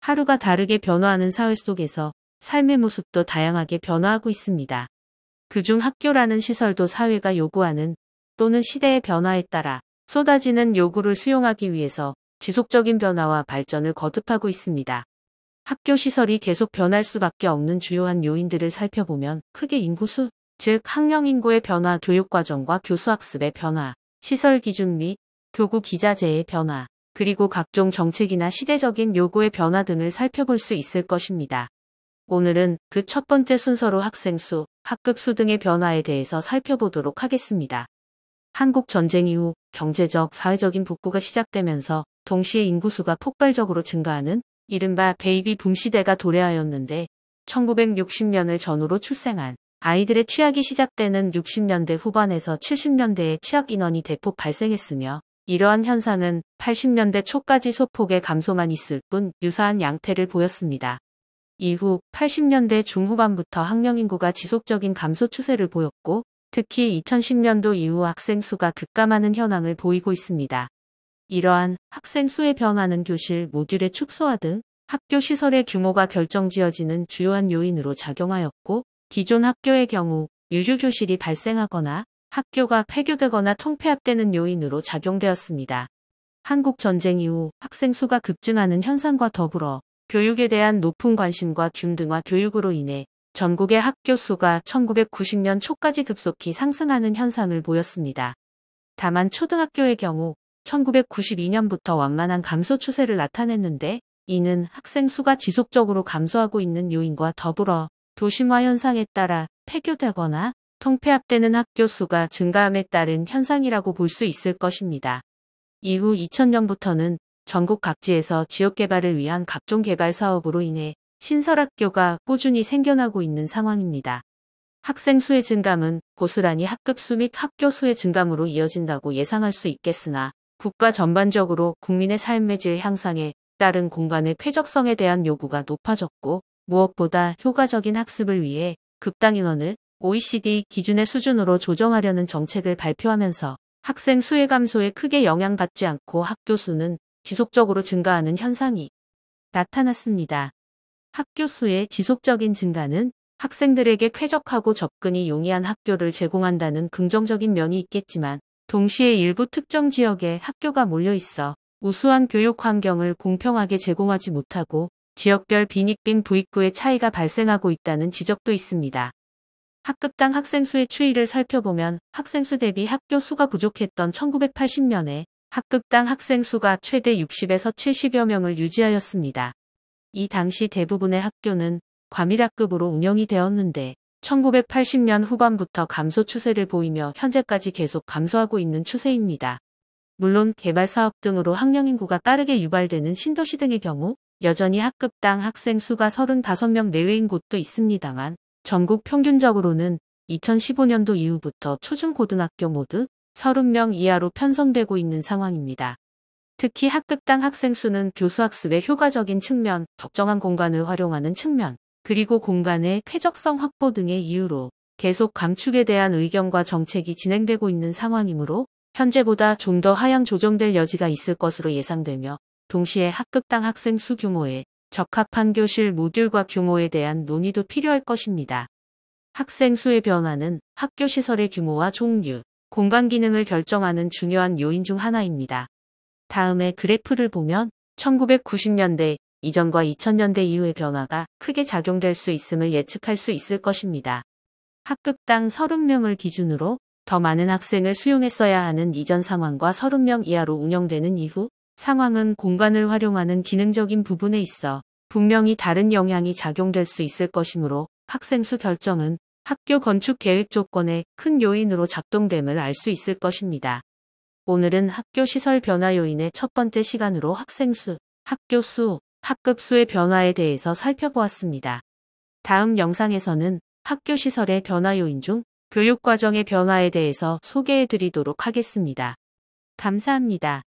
하루가 다르게 변화하는 사회 속에서 삶의 모습도 다양하게 변화하고 있습니다. 그중 학교라는 시설도 사회가 요구하는 또는 시대의 변화에 따라 쏟아지는 요구를 수용하기 위해서 지속적인 변화와 발전을 거듭하고 있습니다. 학교 시설이 계속 변할 수밖에 없는 주요한 요인들을 살펴보면 크게 인구수, 즉 학령 인구의 변화, 교육과정과 교수학습의 변화, 시설 기준 및 교구 기자재의 변화, 그리고 각종 정책이나 시대적인 요구의 변화 등을 살펴볼 수 있을 것입니다. 오늘은 그 첫 번째 순서로 학생 수, 학급 수 등의 변화에 대해서 살펴보도록 하겠습니다. 한국 전쟁 이후 경제적, 사회적인 복구가 시작되면서 동시에 인구수가 폭발적으로 증가하는 이른바 베이비 붐 시대가 도래하였는데 1960년을 전후로 출생한 아이들의 취약이 시작되는 60년대 후반에서 70년대에 취약 인원이 대폭 발생했으며 이러한 현상은 80년대 초까지 소폭의 감소만 있을 뿐 유사한 양태를 보였습니다. 이후 80년대 중후반부터 학령 인구가 지속적인 감소 추세를 보였고 특히 2010년도 이후 학생 수가 급감하는 현황을 보이고 있습니다. 이러한 학생 수의 변화는 교실, 모듈의 축소화 등 학교 시설의 규모가 결정지어지는 주요한 요인으로 작용하였고 기존 학교의 경우 유휴교실이 발생하거나 학교가 폐교되거나 통폐합되는 요인으로 작용되었습니다. 한국 전쟁 이후 학생 수가 급증하는 현상과 더불어 교육에 대한 높은 관심과 균등화 교육으로 인해 전국의 학교 수가 1990년 초까지 급속히 상승하는 현상을 보였습니다. 다만 초등학교의 경우 1992년부터 완만한 감소 추세를 나타냈는데 이는 학생 수가 지속적으로 감소하고 있는 요인과 더불어 도심화 현상에 따라 폐교되거나 통폐합되는 학교 수가 증가함에 따른 현상이라고 볼 수 있을 것입니다. 이후 2000년부터는 전국 각지에서 지역개발을 위한 각종 개발 사업으로 인해 신설학교가 꾸준히 생겨나고 있는 상황입니다. 학생 수의 증감은 고스란히 학급 수 및 학교 수의 증감으로 이어진다고 예상할 수 있겠으나 국가 전반적으로 국민의 삶의 질 향상에 따른 공간의 쾌적성에 대한 요구가 높아졌고 무엇보다 효과적인 학습을 위해 급당 인원을 OECD 기준의 수준으로 조정하려는 정책을 발표하면서 학생 수의 감소에 크게 영향받지 않고 학교 수는 지속적으로 증가하는 현상이 나타났습니다. 학교 수의 지속적인 증가는 학생들에게 쾌적하고 접근이 용이한 학교를 제공한다는 긍정적인 면이 있겠지만 동시에 일부 특정 지역에 학교가 몰려 있어 우수한 교육 환경을 공평하게 제공하지 못하고 지역별 빈익빈 부익부의 차이가 발생하고 있다는 지적도 있습니다. 학급당 학생 수의 추이를 살펴보면 학생 수 대비 학교 수가 부족했던 1980년에 학급당 학생 수가 최대 60에서 70여 명을 유지하였습니다. 이 당시 대부분의 학교는 과밀학급으로 운영이 되었는데 1980년 후반부터 감소 추세를 보이며 현재까지 계속 감소하고 있는 추세입니다. 물론 개발사업 등으로 학령 인구가 빠르게 유발되는 신도시 등의 경우 여전히 학급당 학생 수가 35명 내외인 곳도 있습니다만 전국 평균적으로는 2015년도 이후부터 초중고등학교 모두 30명 이하로 편성되고 있는 상황입니다. 특히 학급당 학생 수는 교수학습의 효과적인 측면, 적정한 공간을 활용하는 측면, 그리고 공간의 쾌적성 확보 등의 이유로 계속 감축에 대한 의견과 정책이 진행되고 있는 상황이므로 현재보다 좀 더 하향 조정될 여지가 있을 것으로 예상되며 동시에 학급당 학생 수 규모에 적합한 교실 모듈과 규모에 대한 논의도 필요할 것입니다. 학생 수의 변화는 학교 시설의 규모와 종류, 공간 기능을 결정하는 중요한 요인 중 하나입니다. 다음에 그래프를 보면 1990년대 이전과 2000년대 이후의 변화가 크게 작용될 수 있음을 예측할 수 있을 것입니다. 학급당 30명을 기준으로 더 많은 학생을 수용했어야 하는 이전 상황과 30명 이하로 운영되는 이후 상황은 공간을 활용하는 기능적인 부분에 있어 분명히 다른 영향이 작용될 수 있을 것이므로 학생 수 결정은 학교 건축 계획 조건의 큰 요인으로 작동됨을 알 수 있을 것입니다. 오늘은 학교 시설 변화 요인의 첫 번째 시간으로 학생 수, 학교 수, 학급 수의 변화에 대해서 살펴보았습니다. 다음 영상에서는 학교 시설의 변화 요인 중 교육과정의 변화에 대해서 소개해 드리도록 하겠습니다. 감사합니다.